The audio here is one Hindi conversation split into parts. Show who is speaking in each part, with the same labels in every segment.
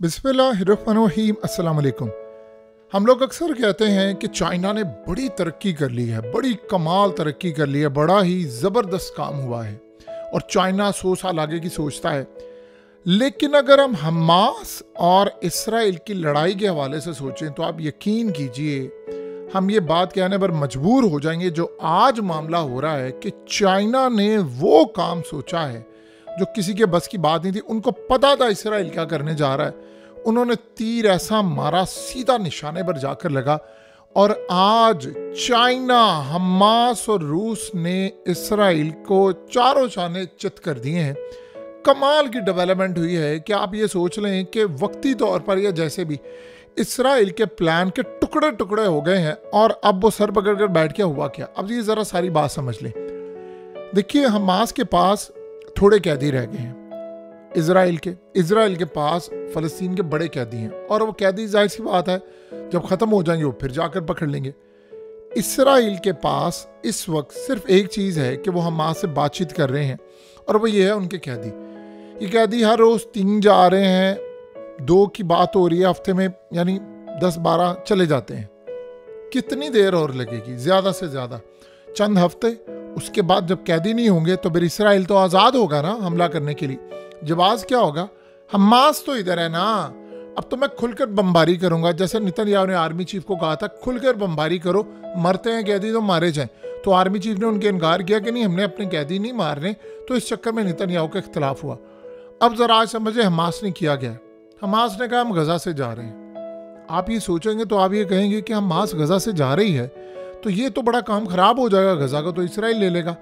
Speaker 1: बिस्मिल्लाहिर्रहमानिर्रहीम, अस्सलाम वालेकुम। हम लोग अक्सर कहते हैं कि चाइना ने बड़ी तरक्की कर ली है, बड़ी कमाल तरक्की कर ली है, बड़ा ही ज़बरदस्त काम हुआ है और चाइना 100 साल आगे की सोचता है। लेकिन अगर हम हमास और इसराइल की लड़ाई के हवाले से सोचें तो आप यकीन कीजिए हम ये बात कहने पर मजबूर हो जाएंगे जो आज मामला हो रहा है कि चाइना ने वो काम सोचा है जो किसी के बस की बात नहीं थी। उनको पता था इसराइल क्या करने जा रहा है, उन्होंने तीर ऐसा मारा सीधा निशाने पर जाकर लगा और आज चाइना, हमास और रूस ने इसराइल को चारों शाने चित कर दिए हैं। कमाल की डेवलपमेंट हुई है कि आप ये सोच लें कि वक्ती तौर पर या जैसे भी इसराइल के प्लान के टुकड़े टुकड़े हो गए हैं और अब वो सर पकड़ कर बैठ के हुआ क्या। अब ये ज़रा सारी बात समझ लें। देखिए, हमास के पास थोड़े कैदी रह गए हैं इसराइल के पास फ़लस्तीन के बड़े कैदी हैं और वो कैदी जाहिर सी बात है जब ख़त्म हो जाएंगे वो फिर जाकर पकड़ लेंगे। इसराइल के पास इस वक्त सिर्फ एक चीज़ है कि वो हमास से बातचीत कर रहे हैं और वो ये है उनके कैदी। ये कैदी हर रोज़ 3 जा रहे हैं, 2 की बात हो रही है हफ्ते में, यानी 10-12 चले जाते हैं। कितनी देर और लगेगी? ज़्यादा से ज़्यादा चंद हफ्ते। उसके बाद जब कैदी नहीं होंगे तो फिर इसराइल तो आज़ाद होगा ना हमला करने के लिए। जवाब क्या होगा? हमास तो इधर है ना, अब तो मैं खुलकर बमबारी करूंगा। जैसे नेतन्याहू ने आर्मी चीफ को कहा था खुलकर बमबारी करो, मरते हैं कैदी तो मारे जाएं। तो आर्मी चीफ ने उनके इनकार किया कि नहीं, हमने अपने कैदी नहीं मारने। तो इस चक्कर में नेतन्याहू का इख्तलाफ हुआ। अब जरा आज समझे हमास ने किया गया। हमास ने कहा हम गजा से जा रहे हैं। आप ये सोचेंगे तो आप ये कहेंगे कि हमास गजा से जा रही है तो ये तो बड़ा काम खराब हो जाएगा, गजा को तो इसराइल ले लेगा।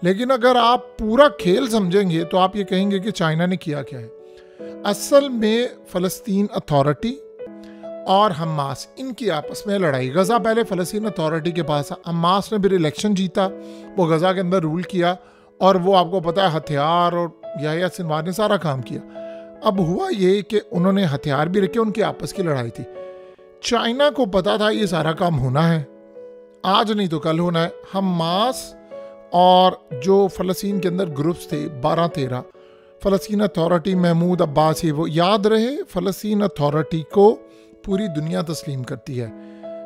Speaker 1: लेकिन अगर आप पूरा खेल समझेंगे तो आप ये कहेंगे कि चाइना ने किया क्या है। असल में फ़लस्तीन अथॉरिटी और हमास, इनकी आपस में लड़ाई। गजा पहले फ़लस्तीन अथॉरिटी के पास, हमास ने फिर इलेक्शन जीता, वो गजा के अंदर रूल किया और वो आपको पता है हथियार और याह्या सिनवार ने सारा काम किया। अब हुआ ये कि उन्होंने हथियार भी रखे, उनकी आपस की लड़ाई थी। चाइना को पता था ये सारा काम होना है, आज नहीं तो कल होना है। हमास और जो फ़लस्तीन के अंदर ग्रुप्स थे 12-13, फ़लस्तीन अथॉरिटी, महमूद अब्बास, ये वो याद रहे, फ़लस्तीन अथॉरिटी को पूरी दुनिया तस्लीम करती है।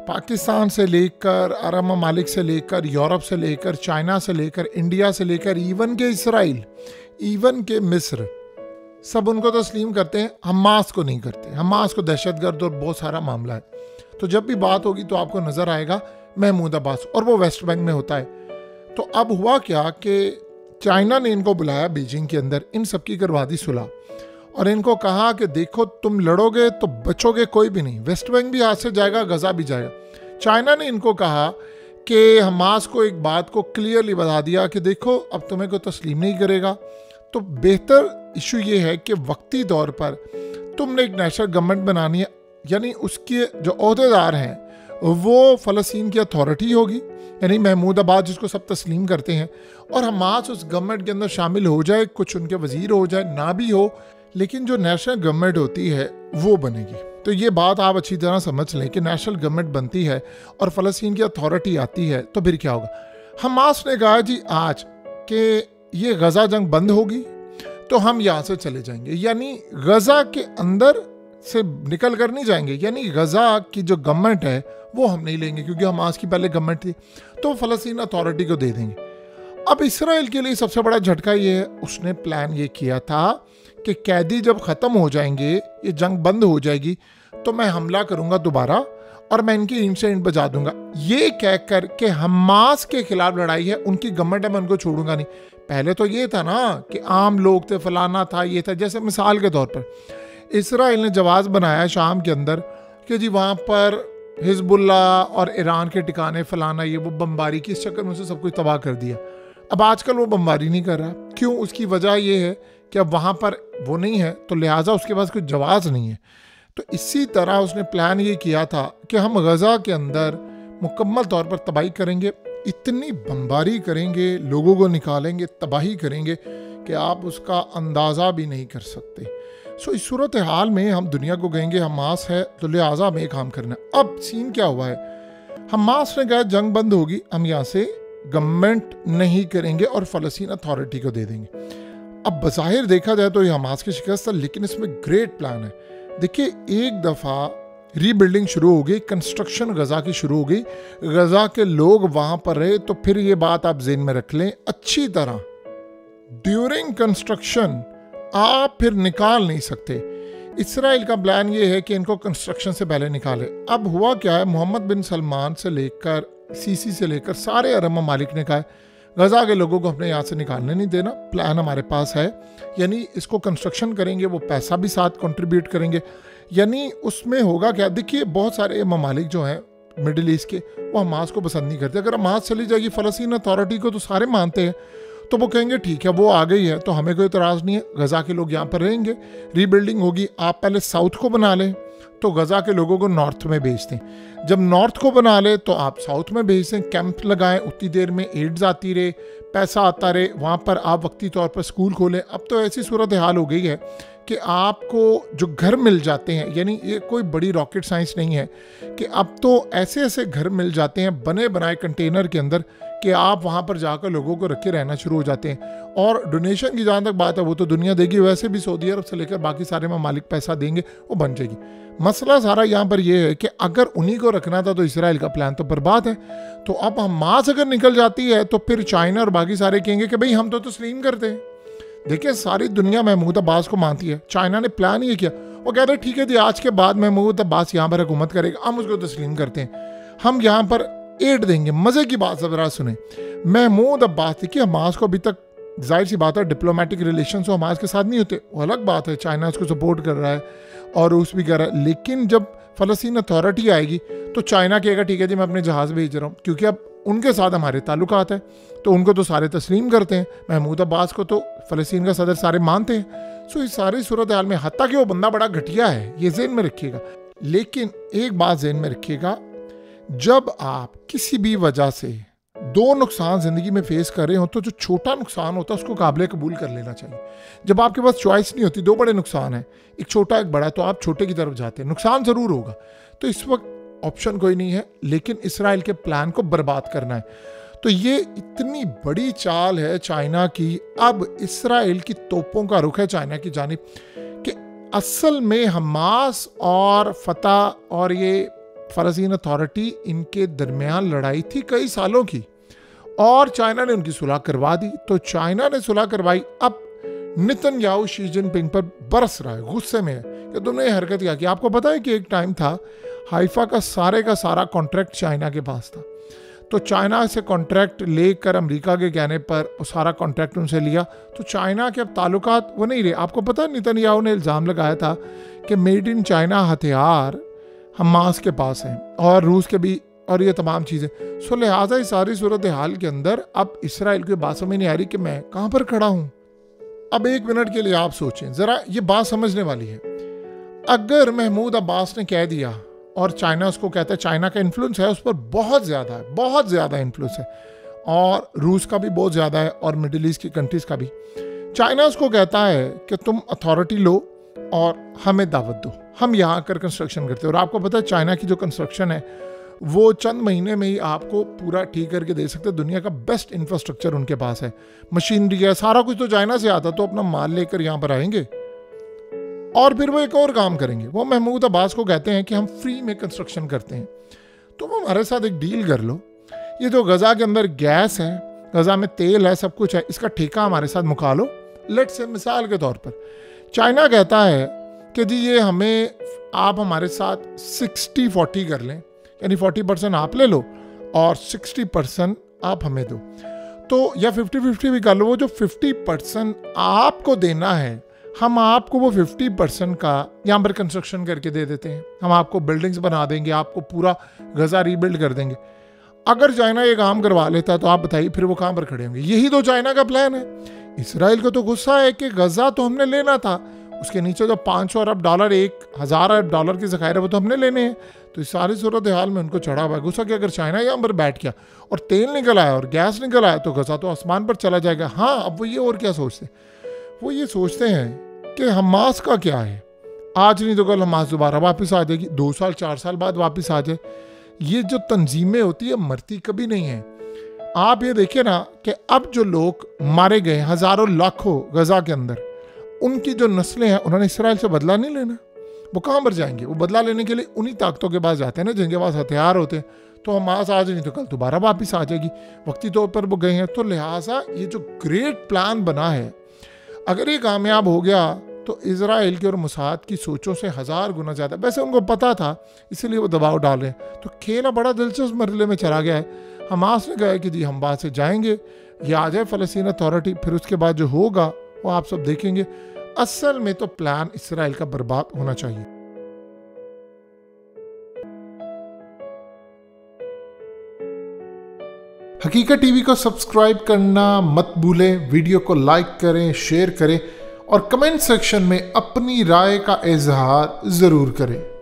Speaker 1: पाकिस्तान से लेकर, अरब ममालिक से लेकर, यूरोप से लेकर, चाइना से लेकर, इंडिया से लेकर, इवन के इसराइल, इवन के मिस्र, सब उनको तस्लीम करते हैं, हमास को नहीं करते। हमास को दहशतगर्द और बहुत सारा मामला है। तो जब भी बात होगी तो आपको नज़र आएगा महमूद अब्बास, और वो वेस्ट बैंक में होता है। तो अब हुआ क्या कि चाइना ने इनको बुलाया बीजिंग के अंदर, इन सबकी करवा दी सुलह और इनको कहा कि देखो तुम लड़ोगे तो बचोगे कोई भी नहीं, वेस्ट बैंक भी हाथ से जाएगा, गजा भी जाएगा। चाइना ने इनको कहा कि हमास को एक बात को क्लियरली बता दिया कि देखो अब तुम्हें कोई तस्लीम नहीं करेगा, तो बेहतर इशू ये है कि वक्ती तौर पर तुमने एक नेशनल गवर्नमेंट बनानी है, यानी उसके जो ओहदेदार हैं वो फ़लस्तीन की अथॉरिटी होगी, यानी महमूद अब्बास जिसको सब तस्लीम करते हैं, और हमास उस गवर्नमेंट के अंदर शामिल हो जाए, कुछ उनके वजीर हो जाए, ना भी हो, लेकिन जो नेशनल गवर्नमेंट होती है वो बनेगी। तो ये बात आप अच्छी तरह समझ लें कि नेशनल गवर्नमेंट बनती है और फ़लस्तीन की अथॉरिटी आती है तो फिर क्या होगा। हमास ने कहा जी आज कि ये गजा जंग बंद होगी तो हम यहाँ से चले जाएंगे, यानी गजा के अंदर से निकल कर नहीं जाएंगे, यानी गजा की जो गवर्नमेंट है वो हम नहीं लेंगे क्योंकि हमास की पहले गवर्नमेंट थी, तो फ़लस्तीन अथॉरिटी को दे देंगे। अब इसराइल के लिए सबसे बड़ा झटका ये है, उसने प्लान ये किया था कि कैदी जब ख़त्म हो जाएंगे, ये जंग बंद हो जाएगी, तो मैं हमला करूंगा दोबारा और मैं इनकी ईंट से ईंट बजा दूंगा। ये कह कर के हमास के खिलाफ लड़ाई है, उनकी गवर्नमेंट है, मैं उनको छोड़ूंगा नहीं। पहले तो ये था ना कि आम लोग थे, फलाना था, ये था। जैसे मिसाल के तौर पर इसराइल ने जवाब बनाया शाम के अंदर कि जी वहाँ पर हिजबुल्ला और ईरान के ठिकाने फलाना, ये वो बमबारी की, इस चक्कर में से सब कुछ तबाह कर दिया। अब आजकल वो बमबारी नहीं कर रहा। क्यों? उसकी वजह ये है कि अब वहाँ पर वो नहीं है तो लिहाजा उसके पास कोई जवाब नहीं है। तो इसी तरह उसने प्लान ये किया था कि हम गजा के अंदर मुकम्मल तौर पर तबाही करेंगे, इतनी बमबारी करेंगे, लोगों को निकालेंगे, तबाही करेंगे कि आप उसका अंदाज़ा भी नहीं कर सकते। सो इस सूरत हाल में हम दुनिया को कहेंगे हमास है तो लिहाजा हमें काम करना। अब सीन क्या हुआ है, हमास ने कहा जंग बंद होगी, हम यहाँ से गवर्नमेंट नहीं करेंगे और फ़लस्तीन अथॉरिटी को दे देंगे। अब बज़ाहिर देखा जाए तो ये हमास की शिकस्त है, लेकिन इसमें ग्रेट प्लान है। देखिए, एक दफ़ा रीबिल्डिंग शुरू हो गई, कंस्ट्रक्शन गज़ा की शुरू हो गई, गज़ा के लोग वहाँ पर रहे, तो फिर ये बात आप ज़हन में रख लें अच्छी तरह, ड्यूरिंग कंस्ट्रक्शन आप फिर निकाल नहीं सकते। इसराइल का प्लान ये है कि इनको कंस्ट्रक्शन से पहले निकाले। अब हुआ क्या है, मोहम्मद बिन सलमान से लेकर सीसी से लेकर सारे अरब ममालिक ने कहा है गज़ा के लोगों को अपने यहाँ से निकालने नहीं देना, प्लान हमारे पास है, यानी इसको कंस्ट्रक्शन करेंगे, वो पैसा भी साथ कंट्रीब्यूट करेंगे। यानी उसमें होगा क्या, देखिए बहुत सारे ममालिक जो हैं मिडिल ईस्ट के, वो हमास को पसंद नहीं करते। अगर हमास चली जाएगी, फ़लस्तीन अथॉरिटी को तो सारे मानते हैं, तो वो कहेंगे ठीक है वो आ गई है तो हमें कोई इतराज़ नहीं है, गज़ा के लोग यहाँ पर रहेंगे, रीबिल्डिंग होगी। आप पहले साउथ को बना लें तो गज़ा के लोगों को नॉर्थ में भेज दें, जब नॉर्थ को बना ले तो आप साउथ में भेज दें, कैंप लगाएं, उतनी देर में एड्स आती रहे, पैसा आता रहे, वहाँ पर आप वक्ती तौर पर स्कूल खोलें। अब तो ऐसी सूरत हाल हो गई है कि आपको जो घर मिल जाते हैं, यानी ये कोई बड़ी रॉकेट साइंस नहीं है कि अब तो ऐसे ऐसे घर मिल जाते हैं बने बनाए कंटेनर के अंदर कि आप वहाँ पर जाकर लोगों को रखे रहना शुरू हो जाते हैं। और डोनेशन की जहाँ तक बात है वो तो दुनिया देगी, वैसे भी सऊदी अरब से लेकर बाकी सारे ममालिक पैसा देंगे, वो बन जाएगी। मसला सारा यहाँ पर यह है कि अगर उन्हीं को रखना था तो इसराइल का प्लान तो बर्बाद है। तो अब हमास अगर निकल जाती है तो फिर चाइना और बाकी सारे कहेंगे कि भाई हम तो तस्लीम करते हैं। देखिए सारी दुनिया महमूद अब्बास को मानती है, चाइना ने प्लान ये किया, वो कहते हैं ठीक है जी आज के बाद महमूद अब्बास यहाँ पर हुकूमत करेगा, हम उसको तस्लीम करते हैं, हम यहाँ पर एड देंगे। मजे की बात जरा सुने, महमूद अब्बास देखिए हमास को अभी तक जाहिर सी बात है डिप्लोमेटिक रिलेशन तो हमास के साथ नहीं होते, वो अलग बात है, चाइना उसको सपोर्ट कर रहा है और रूस भी कर रहा है, लेकिन जब फ़लस्तीन अथॉरिटी आएगी तो चाइना कहेगा ठीक है जी मैं अपने जहाज़ भेज रहा हूँ, क्योंकि अब उनके साथ हमारे ताल्लुकात हैं, तो उनको तो सारे तस्लीम करते हैं, महमूद अब्बास को तो फ़लस्तीन का सदर सारे मानते हैं। सो इस सारी सूरत हाल में हत्ता कि वो बंदा बड़ा घटिया है, ये ज़हन में रखिएगा। लेकिन एक बात ज़हन में रखिएगा, जब आप किसी भी वजह से दो नुकसान ज़िंदगी में फेस कर रहे हो तो जो छोटा नुकसान होता है उसको काबिल कबूल कर लेना चाहिए। जब आपके पास चॉइस नहीं होती, दो बड़े नुकसान हैं, एक छोटा एक बड़ा, तो आप छोटे की तरफ जाते हैं, नुकसान ज़रूर होगा। तो इस वक्त ऑप्शन कोई नहीं है लेकिन इसराइल के प्लान को बर्बाद करना है। तो ये इतनी बड़ी चाल है चाइना की, अब इसराइल की तोपों का रुख है चाइना की जानिब कि असल में हमास और फतह और ये फ़लस्तीन अथॉरिटी इनके दरमियान लड़ाई थी कई सालों की और चाइना ने उनकी सुलह करवा दी। तो चाइना ने सुलह करवाई, अब नेतन्याहू शी जिनपिंग पर बरस रहा है, गुस्से में है कि तुमने ये हरकत क्या की। आपको पता है कि एक टाइम था हाइफा का सारा कॉन्ट्रैक्ट चाइना के पास था, तो चाइना से कॉन्ट्रैक्ट लेकर अमेरिका के कहने पर वो सारा कॉन्ट्रैक्ट उनसे लिया, तो चाइना के अब ताल्लुकात वो नहीं रहे। आपको पता है नेतन्याहू ने इल्ज़ाम लगाया था कि मेड इन चाइना हथियार हमास के पास हैं और रूस के भी, और ये तमाम चीज़ें। सो लिहाजा इस सारी सूरत हाल के अंदर अब इसराइल की बात समझ नहीं आ रही कि मैं कहाँ पर खड़ा हूँ। अब एक मिनट के लिए आप सोचें ज़रा, ये बात समझने वाली है। अगर महमूद अब्बास ने कह दिया और चाइना उसको कहता है, चाइना का इन्फ्लुएंस है उस पर बहुत ज़्यादा है, बहुत ज़्यादा इन्फ्लुएंस है, और रूस का भी बहुत ज़्यादा है और मिडिल ईस्ट की कंट्रीज़ का भी। चाइना उसको कहता है कि तुम अथॉरिटी लो और हमें दावत दो, हम यहाँ आकर कंस्ट्रक्शन करते हैं। और आपको पता है चाइना की जो कंस्ट्रक्शन है वो चंद महीने में ही आपको पूरा ठीक करके दे सकते हैं। दुनिया का बेस्ट इंफ्रास्ट्रक्चर उनके पास है, मशीनरी है, सारा कुछ तो चाइना से आता, तो अपना माल लेकर यहाँ पर आएंगे और फिर वो एक और काम करेंगे। वो महमूद अब्बास को कहते हैं कि हम फ्री में कंस्ट्रक्शन करते हैं, तो वो हमारे साथ एक डील कर लो, ये जो गज़ा के अंदर गैस है, गज़ा में तेल है, सब कुछ है, इसका ठेका हमारे साथ मुका लो। लेट से मिसाल के तौर पर चाइना कहता है कि जी ये हमें, आप हमारे साथ 60-40 कर लें, यानी 40% आप ले लो और 60% आप हमें दो, तो या 50-50 भी कर लो। वो जो 50% आपको देना है, हम आपको वो 50% का यहाँ पर कंस्ट्रक्शन करके दे देते हैं, हम आपको बिल्डिंग्स बना देंगे, आपको पूरा गज़ा रीबिल्ड कर देंगे। अगर चाइना ये काम करवा लेता है तो आप बताइए फिर वो कहाँ पर खड़े होंगे। यही तो चाइना का प्लान है। इसराइल को तो गुस्सा है कि गज़ा तो हमने लेना था, उसके नीचे जो 500 अरब डॉलर, 1000 अरब डॉलर की ज़खायर है वो तो हमने लेने हैं। तो इस सारी सूरत हाल में उनको चढ़ा हुआ है गुस्सा कि अगर चाइना यहाँ पर बैठ गया और तेल निकल आया और गैस निकल आया तो गज़ा तो आसमान पर चला जाएगा। हाँ, अब वो ये और क्या सोचते, वो ये सोचते हैं कि हमास का क्या है, आज नहीं तो कल हमास दोबारा वापस आ जाएगी, 2 साल 4 साल बाद वापस आ जाए। ये जो तंजीमें होती है मरती कभी नहीं है। आप ये देखिए ना कि अब जो लोग मारे गए हज़ारों लाखों गज़ा के अंदर, उनकी जो नस्लें हैं उन्होंने इसराइल से बदला नहीं लेना। वो कहाँ पर जाएंगे? वो बदला लेने के लिए उन्हीं ताकतों के पास जाते हैं ना जिनके पास हथियार होते हैं। तो हमास आज नहीं तो कल दोबारा वापस आ जाएगी, वक्ती तौर पर वो गए हैं। तो लिहाजा ये जो ग्रेट प्लान बना है, अगर ये कामयाब हो गया तो इजराइल की और मुसाद की सोचों से 1000 गुना ज़्यादा, वैसे उनको पता था इसलिए वो दबाव डाल रहे हैं। तो खेल बड़ा दिलचस्प मरहले में चला गया है। हमास ने कहा कि जी हम बात से जाएंगे, ये आ जाए फ़लस्तीन अथॉरिटी, फिर उसके बाद जो होगा वो आप सब देखेंगे। असल में तो प्लान इसराइल का बर्बाद होना चाहिए। हकीकत टीवी को सब्सक्राइब करना मत भूलें, वीडियो को लाइक करें, शेयर करें और कमेंट सेक्शन में अपनी राय का इजहार ज़रूर करें।